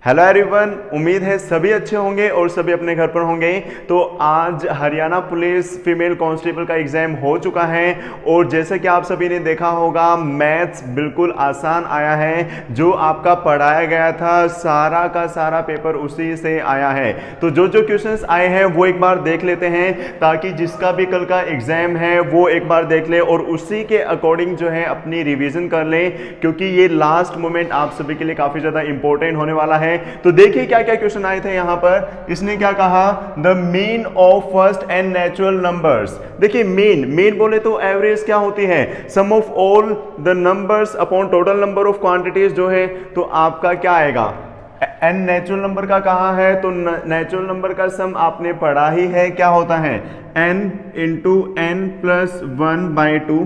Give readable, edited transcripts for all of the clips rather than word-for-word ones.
Hello everyone, उम्मीद है सभी अच्छे होंगे और सभी अपने घर पर होंगे। तो आज हरियाणा पुलिस फीमेल कांस्टेबल का एग्जाम हो चुका है और जैसे कि आप सभी ने देखा होगा मैथ्स बिल्कुल आसान आया है। जो आपका पढ़ाया गया था सारा का सारा पेपर उसी से आया है। तो जो जो क्वेश्चंस आए हैं वो एक बार देख लेते हैं ताकि जिसका भी कल का एग्जाम है वो एक बार देख ले और उसी के अकॉर्डिंग जो है अपनी रिविजन कर ले, क्योंकि ये लास्ट मोमेंट आप सभी के लिए काफी ज्यादा इंपॉर्टेंट होने वाला है। तो देखिए क्या क्या क्वेश्चन आए थे यहां पर। इसने क्या कहा, the mean of first and natural numbers. देखिए मीन बोले तो एवरेज क्या होती है, sum of all the numbers upon total number of quantities जो है। तो आपका क्या आएगा, एन नेचुरल नंबर का कहा है तो नेचुरल नंबर का सम आपने पढ़ा ही है, क्या होता है n इंटू एन प्लस 1/2,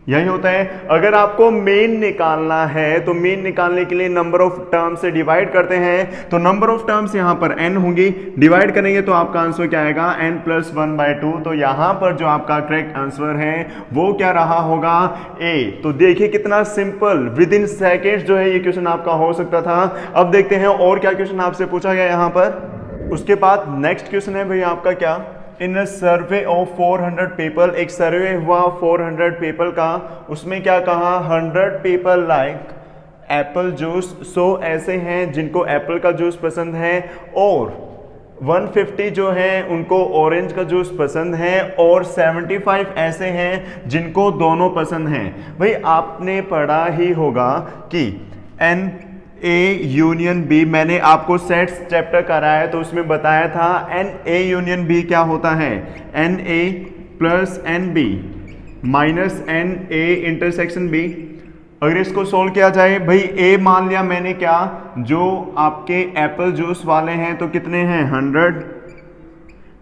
यही होता है। अगर आपको मीन निकालना है तो मीन निकालने के लिए नंबर ऑफ टर्म्स से डिवाइड करते हैं। तो नंबर ऑफ टर्म्स यहां पर n होंगी, डिवाइड करेंगे तो आपका आंसर क्या आएगा, n प्लस 1/2। तो यहां पर जो आपका करेक्ट आंसर है वो क्या रहा होगा, a। तो देखिए कितना सिंपल, विद इन सेकेंड्स जो है ये क्वेश्चन आपका हो सकता था। अब देखते हैं और क्या क्वेश्चन आपसे पूछा गया यहां पर। उसके बाद नेक्स्ट क्वेश्चन है भाई आपका क्या, इन अ सर्वे ऑफ 400 पीपल, एक सर्वे हुआ 400 पीपल का, उसमें क्या कहा, 100 पीपल लाइक एप्पल जूस। सो ऐसे हैं जिनको एप्पल का जूस पसंद है और 150 जो है उनको ऑरेंज का जूस पसंद है और 75 ऐसे हैं जिनको दोनों पसंद हैं। भाई आपने पढ़ा ही होगा कि एन ए यूनियन बी, मैंने आपको सेट्स चैप्टर कराया है तो उसमें बताया था एन ए यूनियन बी क्या होता है, n A plus n B minus n A intersection B. अगर इसको सोल्व किया जाए, भाई ए मान लिया मैंने क्या, जो आपके एप्पल जूस वाले हैं तो कितने हैं 100,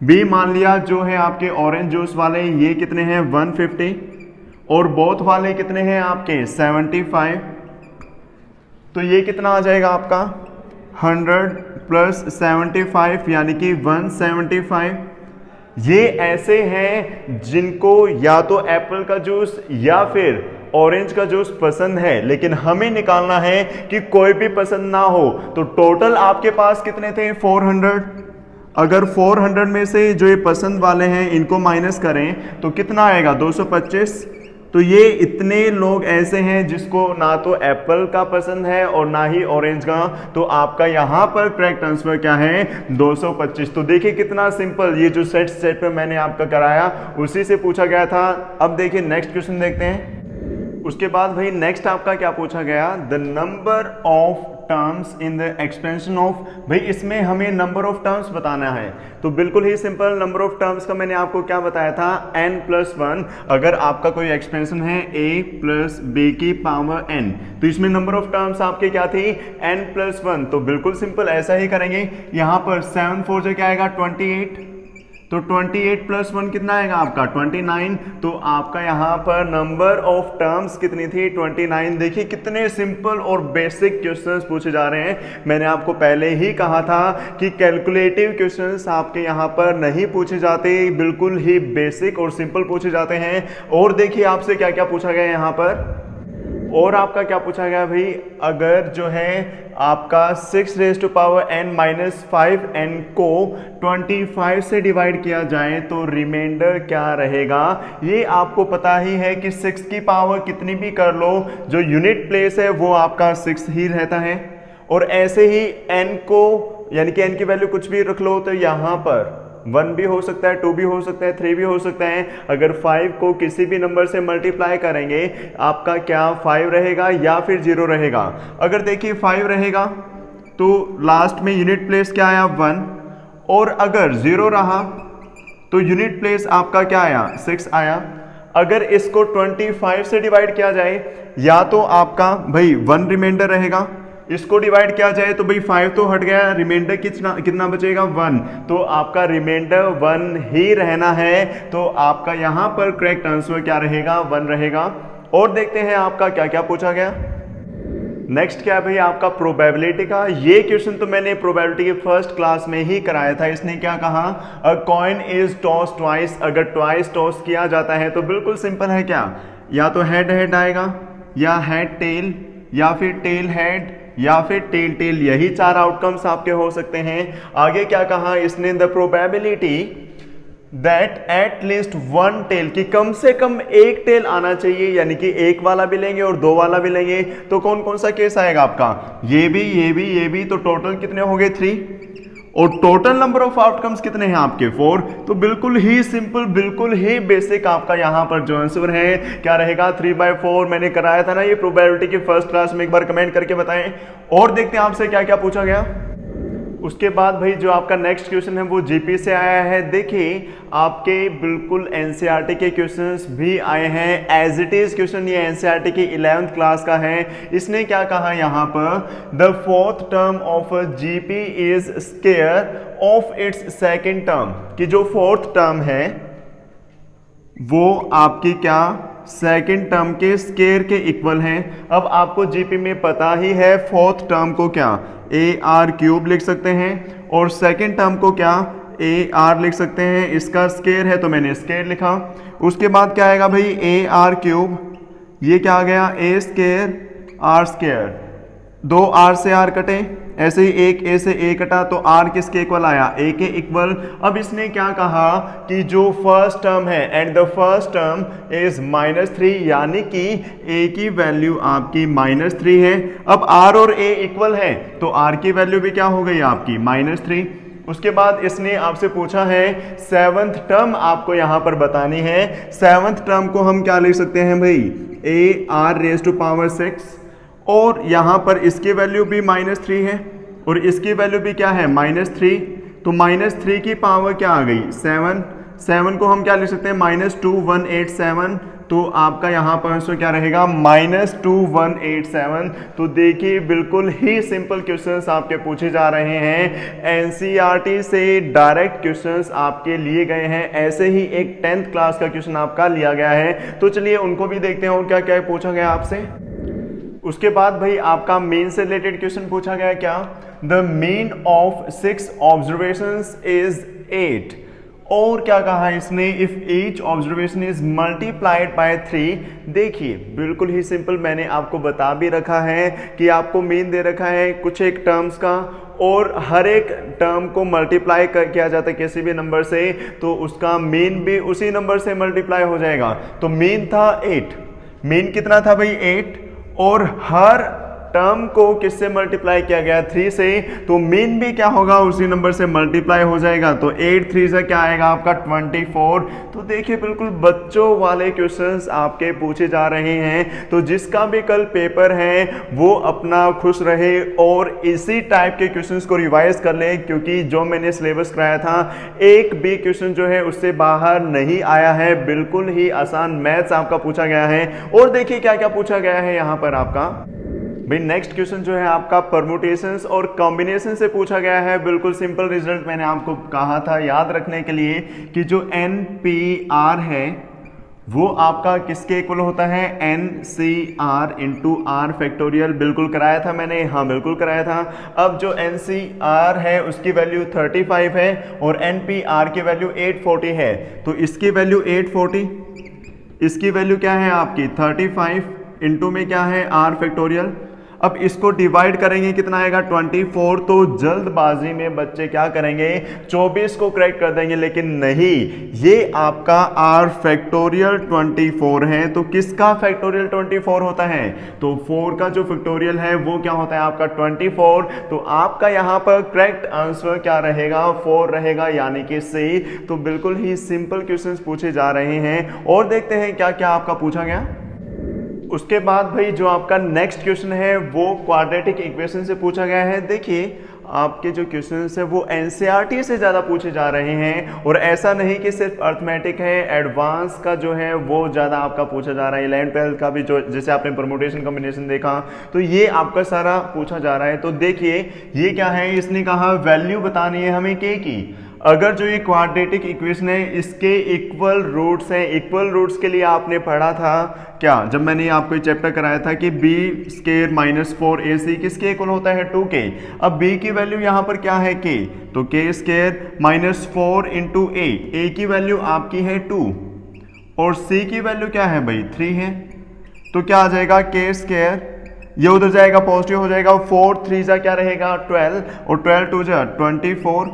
बी मान लिया जो है आपके ऑरेंज जूस वाले ये कितने हैं 150 और बोथ वाले कितने हैं आपके 75। तो ये कितना आ जाएगा आपका 100 प्लस 75 यानी कि 175। ये ऐसे हैं जिनको या तो एप्पल का जूस या फिर ऑरेंज का जूस पसंद है, लेकिन हमें निकालना है कि कोई भी पसंद ना हो। तो टोटल आपके पास कितने थे 400। अगर 400 में से जो ये पसंद वाले हैं इनको माइनस करें तो कितना आएगा 225। तो ये इतने लोग ऐसे हैं जिसको ना तो एप्पल का पसंद है और ना ही ऑरेंज का। तो आपका यहां पर करेक्ट आंसर क्या है 225। तो देखिए कितना सिंपल, ये जो सेट पे मैंने आपका कराया उसी से पूछा गया था। अब देखिए नेक्स्ट क्वेश्चन देखते हैं। उसके बाद भाई नेक्स्ट आपका क्या पूछा गया, the number of terms in the expansion of. भाई इसमें हमें नंबर ऑफ टर्म्स बताना है तो बिल्कुल ही सिंपल, नंबर ऑफ टर्म्स का मैंने आपको क्या बताया था n+1। अगर आपका कोई एक्सपेंशन है a प्लस बी की पावर n, तो इसमें नंबर ऑफ टर्म्स आपके क्या थी n+1। तो बिल्कुल सिंपल ऐसा ही करेंगे। यहां पर 7 4 से क्या आएगा 28, तो 28 प्लस 1 कितना आएगा आपका 29। तो आपका यहां पर नंबर ऑफ टर्म्स कितनी थी 29। देखिए कितने सिंपल और बेसिक क्वेश्चंस पूछे जा रहे हैं। मैंने आपको पहले ही कहा था कि कैलकुलेटिव क्वेश्चंस आपके यहां पर नहीं पूछे जाते, बिल्कुल ही बेसिक और सिंपल पूछे जाते हैं। और देखिए आपसे क्या क्या पूछा गया यहां पर, और आपका क्या पूछा गया भाई, अगर जो है आपका 6⁻n-5n को 25 से डिवाइड किया जाए तो रिमाइंडर क्या रहेगा। ये आपको पता ही है कि 6 की पावर कितनी भी कर लो, जो यूनिट प्लेस है वो आपका 6 ही रहता है। और ऐसे ही n को यानी कि n की वैल्यू कुछ भी रख लो तो यहां पर 1 भी हो सकता है, 2 भी हो सकता है, 3 भी हो सकता है। अगर 5 को किसी भी नंबर से मल्टीप्लाई करेंगे आपका क्या 5 रहेगा या फिर 0 रहेगा। अगर देखिए 5 रहेगा तो लास्ट में यूनिट प्लेस क्या आया 1, और अगर 0 रहा तो यूनिट प्लेस आपका क्या आया 6 आया। अगर इसको 25 से डिवाइड किया जाए या तो आपका भाई 1 रिमाइंडर रहेगा, इसको डिवाइड किया जाए तो भाई 5 तो हट गया, रिमाइंडर कितना बचेगा 1। तो आपका रिमाइंडर 1 ही रहना है। तो आपका यहां पर करेक्ट आंसर क्या रहेगा 1 रहेगा। और देखते हैं आपका क्या क्या पूछा गया। नेक्स्ट क्या है भाई आपका प्रोबेबिलिटी का। ये क्वेश्चन तो मैंने प्रोबेबिलिटी के फर्स्ट क्लास में ही कराया था। इसने क्या कहा, अ कॉइन इज टॉस ट्वाइस। अगर ट्वाइस टॉस किया जाता है तो बिल्कुल सिंपल है क्या, या तो हेड हेड आएगा या हेड टेल या फिर टेल हेड या फिर टेल टेल, यही 4 आउटकम्स आपके हो सकते हैं। आगे क्या कहा इसने, the probability that at least one tail, कि कम से कम एक टेल आना चाहिए, यानी कि एक वाला भी लेंगे और 2 वाला भी लेंगे तो कौन कौन सा केस आएगा आपका, ये भी ये भी ये भी, तो टोटल कितने हो गए 3, और टोटल नंबर ऑफ आउटकम्स कितने हैं आपके 4। तो बिल्कुल ही सिंपल, बिल्कुल ही बेसिक आपका यहां पर जो आंसर है क्या रहेगा 3/4। मैंने कराया था ना ये प्रोबेबिलिटी की फर्स्ट क्लास में, एक बार कमेंट करके बताएं। और देखते हैं आपसे क्या क्या पूछा गया। उसके बाद भाई जो आपका नेक्स्ट क्वेश्चन है वो जीपी से आया है। देखिए आपके बिल्कुल एनसीईआरटी के क्वेश्चंस भी आए हैं, एज इट इज क्वेश्चन ये एनसीईआरटी की 11th क्लास का है। इसने क्या कहा यहाँ पर, the 4th term of GP is square of its second term, कि जो 4th टर्म है वो आपकी क्या सेकेंड टर्म के स्क्वायर के इक्वल है। अब आपको जीपी में पता ही है 4th टर्म को क्या AR³ लिख सकते हैं और सेकेंड टर्म को क्या AR लिख सकते हैं, इसका स्क्वायर है तो मैंने स्क्वायर लिखा। उसके बाद क्या आएगा भाई AR³, ये क्या आ गया A² R², 2 R से R कटे, ऐसे ही एक A से A कटा तो R किसके इक्वल आया, A के इक्वल। अब इसने क्या कहा कि जो फर्स्ट टर्म है and the first term is -3, यानी कि A की वैल्यू आपकी -3 है। अब R और A इक्वल है तो R की वैल्यू भी क्या हो गई आपकी -3। उसके बाद इसने आपसे पूछा है 7th टर्म आपको यहां पर बतानी है। 7th टर्म को हम क्या लिख सकते हैं भाई AR⁻6, और यहां पर इसकी वैल्यू भी -3 है और इसकी वैल्यू भी क्या है -3, तो -3 की पावर क्या आ गई 7 को हम क्या लिख सकते हैं -2187, तो आपका यहां पर आंसर क्या रहेगा -2187। तो देखिए बिल्कुल ही सिंपल क्वेश्चंस आपके पूछे जा रहे हैं, एनसीईआरटी से डायरेक्ट क्वेश्चंस आपके लिए गए हैं। ऐसे ही एक 10th क्लास का क्वेश्चन आपका लिया गया है, तो चलिए उनको भी देखते हैं और क्या क्या पूछा गया आपसे। उसके बाद भाई आपका मीन से रिलेटेड क्वेश्चन पूछा गया क्या, the mean of 6 observations is 8, और क्या कहा इसने, if each observation is multiplied by 3। देखिए बिल्कुल ही सिंपल, मैंने आपको बता भी रखा है कि आपको मीन दे रखा है कुछ एक टर्म्स का, और हर एक टर्म को मल्टीप्लाई किया जाता है किसी भी नंबर से, तो उसका मीन भी उसी नंबर से मल्टीप्लाई हो जाएगा। तो मीन था 8, मीन कितना था भाई 8, और हर टर्म को किससे मल्टीप्लाई किया गया 3 से, तो मीन भी क्या होगा उसी नंबर से मल्टीप्लाई हो जाएगा। तो 8 3 से क्या आएगा आपका 24। तो देखिए बिल्कुल बच्चों वाले क्वेश्चंस आपके पूछे जा रहे हैं। तो जिसका भी कल पेपर है वो अपना खुश रहे और इसी टाइप के क्वेश्चंस को रिवाइज कर ले, क्योंकि जो मैंने सिलेबस कराया था एक भी क्वेश्चन जो है उससे बाहर नहीं आया है, बिल्कुल ही आसान मैथ्स आपका पूछा गया है। और देखिए क्या क्या पूछा गया है यहाँ पर आपका भाई। नेक्स्ट क्वेश्चन जो है आपका परमुटेशंस और कॉम्बिनेशन से पूछा गया है। बिल्कुल सिंपल रिजल्ट मैंने आपको कहा था याद रखने के लिए कि जो NPR है वो आपका किसके इक्वल होता है, NCR इंटू R फैक्टोरियल। बिल्कुल कराया था मैंने, हाँ बिल्कुल कराया था। अब जो NCR है उसकी वैल्यू 35 है और NPR की वैल्यू 840 है, तो इसकी वैल्यू 840, इसकी वैल्यू क्या है आपकी 35 इंटू में क्या है R फैक्टोरियल। अब इसको डिवाइड करेंगे कितना आएगा 24, तो जल्दबाजी में बच्चे क्या करेंगे 24 को करेक्ट कर देंगे, लेकिन नहीं, ये आपका R फैक्टोरियल 24 है। तो किसका फैक्टोरियल 24 होता है, तो 4 का जो फैक्टोरियल है वो क्या होता है आपका 24। तो आपका यहाँ पर करेक्ट आंसर क्या रहेगा 4 रहेगा, यानी कि सी। तो बिल्कुल ही सिंपल क्वेश्चंस पूछे जा रहे हैं और देखते हैं क्या क्या आपका पूछा गया। उसके बाद भाई जो आपका नेक्स्ट क्वेश्चन है वो क्वाड्रेटिक इक्वेशन से पूछा गया है। देखिए आपके जो क्वेश्चंस है वो एनसीईआरटी से ज़्यादा पूछे जा रहे हैं, और ऐसा नहीं कि सिर्फ अर्थमेटिक है, एडवांस का जो है वो ज़्यादा आपका पूछा जा रहा है। 11th 12th का भी जो जैसे आपने परमुटेशन कॉम्बिनेशन देखा तो ये आपका सारा पूछा जा रहा है। तो देखिए ये क्या है, इसने कहा वैल्यू बतानी है हमें के की। अगर जो ये क्वाड्रेटिक इक्वेशन है इसके इक्वल रूट्स हैं, इक्वल रूट्स के लिए आपने पढ़ा था क्या, जब मैंने आपको चैप्टर कराया था कि b² - 4ac किसके इक्वल होता है 2k। अब b की वैल्यू यहाँ पर क्या है k, तो k² - 4 इंटू a की वैल्यू आपकी है 2 और c की वैल्यू क्या है भाई 3 है, तो क्या आ जाएगा k² ये उधर जाएगा पॉजिटिव हो जाएगा, 4 3 जा क्या रहेगा 12 और 12 2 जा 24।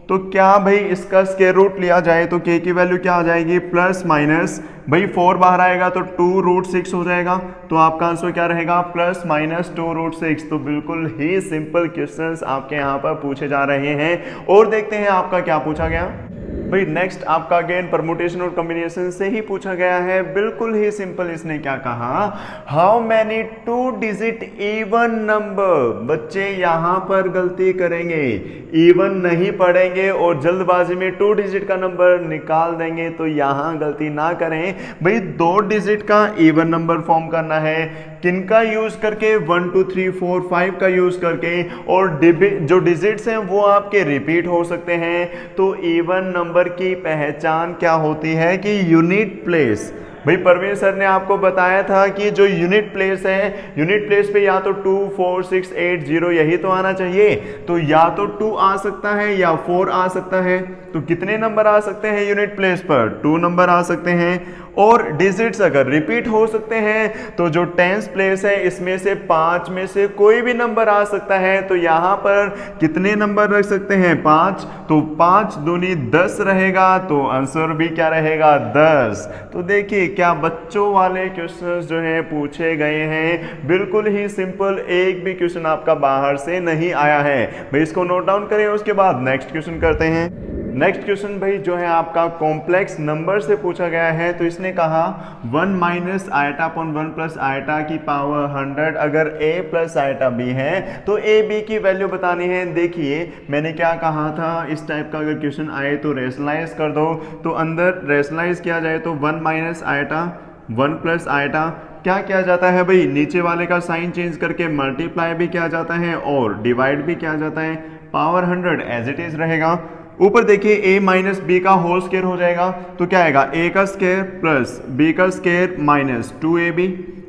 तो क्या भाई इसका स्क्वायर रूट लिया जाए तो k की वैल्यू क्या आ जाएगी प्लस माइनस, भाई 4 बाहर आएगा तो 2√6 हो जाएगा। तो आपका आंसर क्या रहेगा प्लस माइनस 2√6। तो बिल्कुल ही सिंपल क्वेश्चंस आपके यहाँ पर पूछे जा रहे हैं। और देखते हैं आपका क्या पूछा गया। भाई नेक्स्ट आपका अगेन परमुटेशन और कॉम्बिनेशन से ही पूछा गया है, बिल्कुल ही सिंपल। इसने क्या कहा, how many 2 digit even number. बच्चे यहां पर गलती करेंगे, इवन नहीं पढ़ेंगे और जल्दबाजी में 2 डिजिट का नंबर निकाल देंगे, तो यहां गलती ना करें। भाई 2 डिजिट का इवन नंबर फॉर्म करना है, किनका यूज करके 1 2 3 4 5 का यूज करके, और जो डिजिट्स हैं वो आपके रिपीट हो सकते हैं। तो इवन नंबर की पहचान क्या होती है कि यूनिट प्लेस। भाई परवीन सर ने आपको बताया था कि जो यूनिट प्लेस है, यूनिट प्लेस पे या तो 2 4 6 8 0 यही तो आना चाहिए। तो या तो 2 आ सकता है या 4 आ सकता है। तो कितने नंबर आ सकते हैं यूनिट प्लेस पर, 2 नंबर आ सकते हैं। और डिजिट्स अगर रिपीट हो सकते हैं तो जो टेंस प्लेस है इसमें से 5 में से कोई भी नंबर आ सकता है। तो यहां पर कितने नंबर रख सकते हैं 5, तो 5 दूनी 10 रहेगा। तो आंसर भी क्या रहेगा 10। तो देखिए क्या बच्चों वाले क्वेश्चंस जो हैं पूछे गए हैं, बिल्कुल ही सिंपल, एक भी क्वेश्चन आपका बाहर से नहीं आया है। भाई इसको नोट डाउन करें, उसके बाद नेक्स्ट क्वेश्चन करते हैं। नेक्स्ट क्वेश्चन भाई जो है आपका कॉम्प्लेक्स नंबर से पूछा गया है। तो इसने कहा 1 minus eta upon 1 plus eta की पावर 100 अगर a प्लस आयटा b है तो a b की वैल्यू बतानी है। देखिए मैंने क्या कहा था, इस टाइप का अगर क्वेश्चन आए तो रेशनलाइज कर दो। तो अंदर रेशनलाइज किया जाए तो 1 माइनस आयटा 1 प्लस आयटा क्या किया जाता है भाई, नीचे वाले का साइन चेंज करके मल्टीप्लाई भी किया जाता है और डिवाइड भी किया जाता है। पावर 100 एज इट इज रहेगा। ऊपर देखिए a माइनस बी का होल स्क्वायर हो जाएगा। तो क्या आएगा a का स्क्वायर प्लस b का स्क्वायर माइनस 2ab,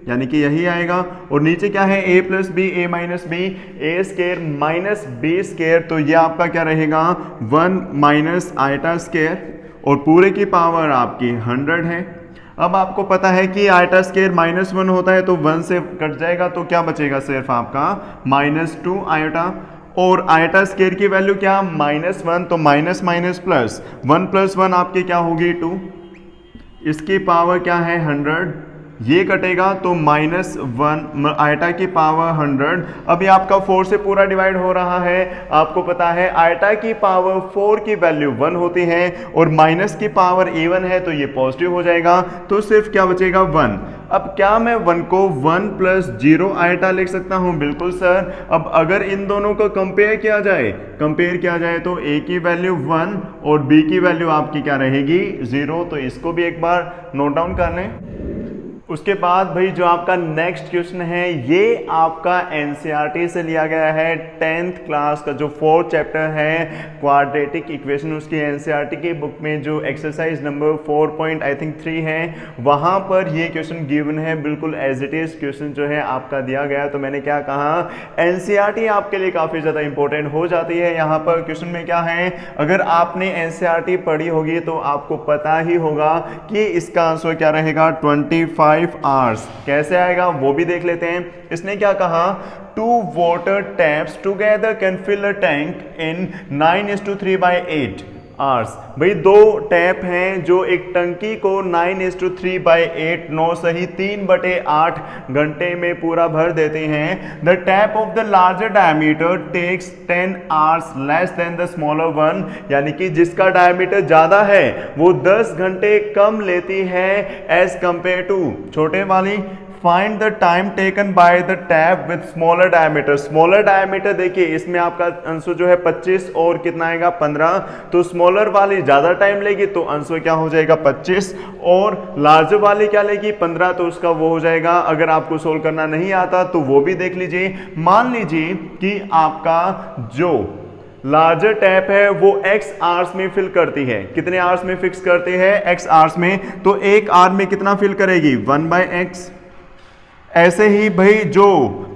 यानी कि यही आएगा। और नीचे क्या है a plus B, a minus B, a square minus b square. तो ये आपका क्या रहेगा 1 माइनस आयटा स्क्वायर और पूरे की पावर आपकी 100 है। अब आपको पता है कि आयटा स्क्वायर -1 होता है तो 1 से कट जाएगा, तो क्या बचेगा सिर्फ आपका -2 आयटा। और आयटा स्क्वायर की वैल्यू क्या -1, तो माइनस माइनस प्लस 1 प्लस 1 आपकी क्या होगी 2, इसकी पावर क्या है 100, ये कटेगा तो -1 आयटा की पावर 100। अब ये आपका 4 से पूरा डिवाइड हो रहा है। आपको पता है आयटा की पावर 4 की वैल्यू 1 होती है और माइनस की पावर इवन है तो ये पॉजिटिव हो जाएगा। तो सिर्फ क्या बचेगा 1। अब क्या मैं 1 को 1 प्लस 0 आयटा लिख सकता हूं? बिल्कुल सर। अब अगर इन दोनों को कंपेयर किया जाए तो a की वैल्यू 1 और b की वैल्यू आपकी क्या रहेगी 0। तो इसको भी एक बार नोट डाउन कर लें। उसके बाद भाई जो आपका नेक्स्ट क्वेश्चन है ये आपका एनसीईआरटी से लिया गया है। 10th क्लास का जो 4th चैप्टर है क्वाड्रेटिक इक्वेशन, उसकी एनसीईआरटी की बुक में जो एक्सरसाइज नंबर 4.3 है वहां पर ये क्वेश्चन गिवन है। बिल्कुल एज इट इज क्वेश्चन जो है आपका दिया गया। तो मैंने क्या कहा, एनसीईआरटी आपके लिए काफी ज्यादा इंपॉर्टेंट हो जाती है। यहाँ पर क्वेश्चन में क्या है, अगर आपने एनसीईआरटी पढ़ी होगी तो आपको पता ही होगा कि इसका आंसर क्या रहेगा 25 आवर्स। कैसे आएगा वो भी देख लेते हैं। इसने क्या कहा, 2 water taps together can fill a tank in 9:3/8 hours. भाई 2 टैप हैं जो एक टंकी को 9:3/8 9 सही 3/8 घंटे में पूरा भर देते हैं। The tap of the larger diameter takes 10 hours less than the smaller one, यानी कि जिसका डायमीटर ज्यादा है वो 10 घंटे कम लेती है एज कंपेयर टू छोटे वाली। Find the time taken by the tap with smaller diameter. Smaller diameter देखिए इसमें आपका आंसर जो है 25 और कितना आएगा 15। तो स्मॉलर वाली ज्यादा टाइम लेगी तो आंसर क्या हो जाएगा 25 और लार्जर वाली क्या लेगी 15, तो उसका वो हो जाएगा। अगर आपको सोल्व करना नहीं आता तो वो भी देख लीजिए। मान लीजिए कि आपका जो लार्जर टैप है वो x आवर्स में फिल करती है। कितने आवर्स में फिक्स करती है x आवर्स में, तो 1 आवर में कितना फिल करेगी 1/x। ऐसे ही भाई जो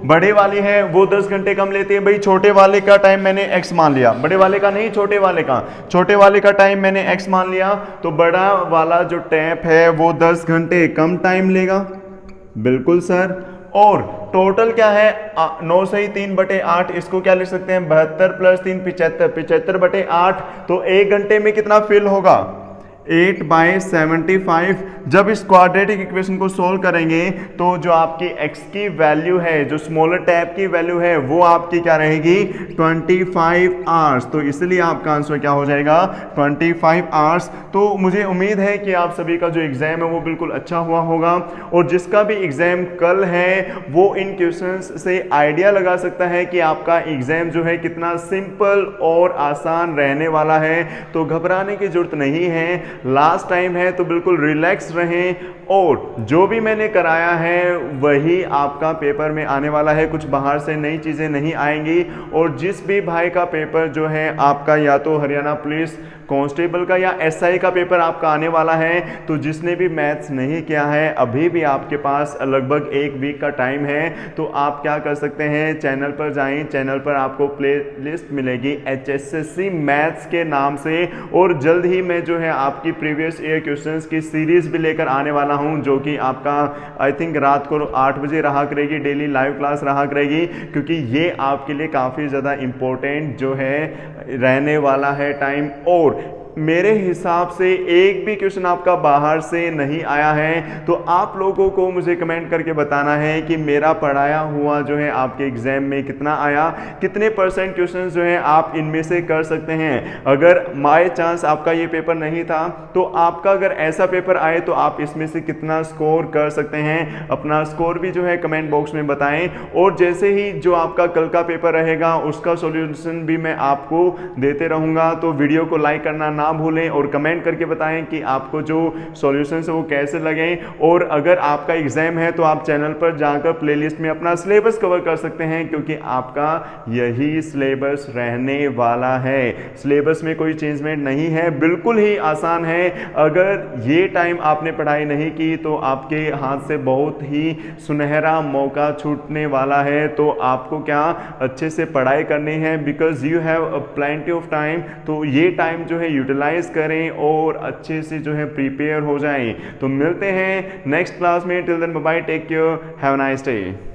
बड़े वाली है वो 10 घंटे कम लेती है। भाई छोटे वाले का टाइम मैंने x मान लिया, बड़े वाले का नहीं छोटे वाले का, छोटे वाले का टाइम मैंने x मान लिया, तो बड़ा वाला जो टैप है वो 10 घंटे कम टाइम लेगा। बिल्कुल सर। और टोटल क्या है 9 सही 3/8, इसको क्या लिख सकते हैं 72 प्लस 3 75, 75/8। तो 1 घंटे में कितना फिल होगा 8/75। जब इस क्वाड्रेटिक इक्वेशन को सोल्व करेंगे तो जो आपकी x की वैल्यू है, जो स्मॉलर टैब की वैल्यू है, वो आपकी क्या रहेगी 25 आवर्स। तो इसलिए आपका आंसर क्या हो जाएगा 25 आवर्स। तो मुझे उम्मीद है कि आप सभी का जो एग्जाम है वो बिल्कुल अच्छा हुआ होगा, और जिसका भी एग्जाम कल है वो इन क्वेश्चंस से आइडिया लगा सकता है कि आपका एग्जाम जो है कितना सिंपल और आसान रहने वाला है। तो घबराने की जरूरत नहीं है, लास्ट टाइम है तो बिल्कुल रिलैक्स रहें, और जो भी मैंने कराया है वही आपका पेपर में आने वाला है, कुछ बाहर से नई चीज़ें नहीं आएंगी। और जिस भी भाई का पेपर जो है आपका या तो हरियाणा पुलिस कांस्टेबल का या एसआई का पेपर आपका आने वाला है, तो जिसने भी मैथ्स नहीं किया है अभी भी आपके पास लगभग 1 वीक का टाइम है। तो आप क्या कर सकते हैं, चैनल पर जाएं, चैनल पर आपको प्लेलिस्ट मिलेगी HSSC मैथ्स के नाम से, और जल्द ही मैं जो है आपकी प्रीवियस ईयर क्वेश्चंस की सीरीज भी लेकर आने वाला हूं, जो कि आपका आई थिंक रात को 8 बजे रहा करेगी, डेली लाइव क्लास रहा करेगी, क्योंकि ये आपके लिए काफ़ी ज़्यादा इम्पोर्टेंट जो है रहने वाला है टाइम। और मेरे हिसाब से एक भी क्वेश्चन आपका बाहर से नहीं आया है, तो आप लोगों को मुझे कमेंट करके बताना है कि मेरा पढ़ाया हुआ जो है आपके एग्जाम में कितना आया, कितने % क्वेश्चन जो है आप इनमें से कर सकते हैं। अगर बाय चांस आपका ये पेपर नहीं था तो आपका अगर ऐसा पेपर आए तो आप इसमें से कितना स्कोर कर सकते हैं, अपना स्कोर भी जो है कमेंट बॉक्स में बताएं। और जैसे ही जो आपका कल का पेपर रहेगा उसका सॉल्यूशन भी मैं आपको देते रहूँगा, तो वीडियो को लाइक करना ना भूलें और कमेंट करके बताएं कि आपको जो सॉल्यूशंस है वो कैसे लगे। और अगर आपका एग्जाम है तो आप चैनल पर जाकर प्लेलिस्ट में अपना सिलेबस कवर कर सकते हैं, क्योंकि आपका यही सिलेबस रहने वाला है। सिलेबस में कोई चेंजमेंट नहीं है, बिल्कुल ही आसान है। अगर ये टाइम आपने पढ़ाई नहीं की तो आपके हाथ से बहुत ही सुनहरा मौका छूटने वाला है। तो आपको क्या अच्छे से पढ़ाई करनी है, because you have a plenty of time. तो ये टाइम जो है यूटिलाइज करें और अच्छे से जो है प्रिपेयर हो जाएं। तो मिलते हैं नेक्स्ट क्लास में, till then bye bye, take care, have a nice day.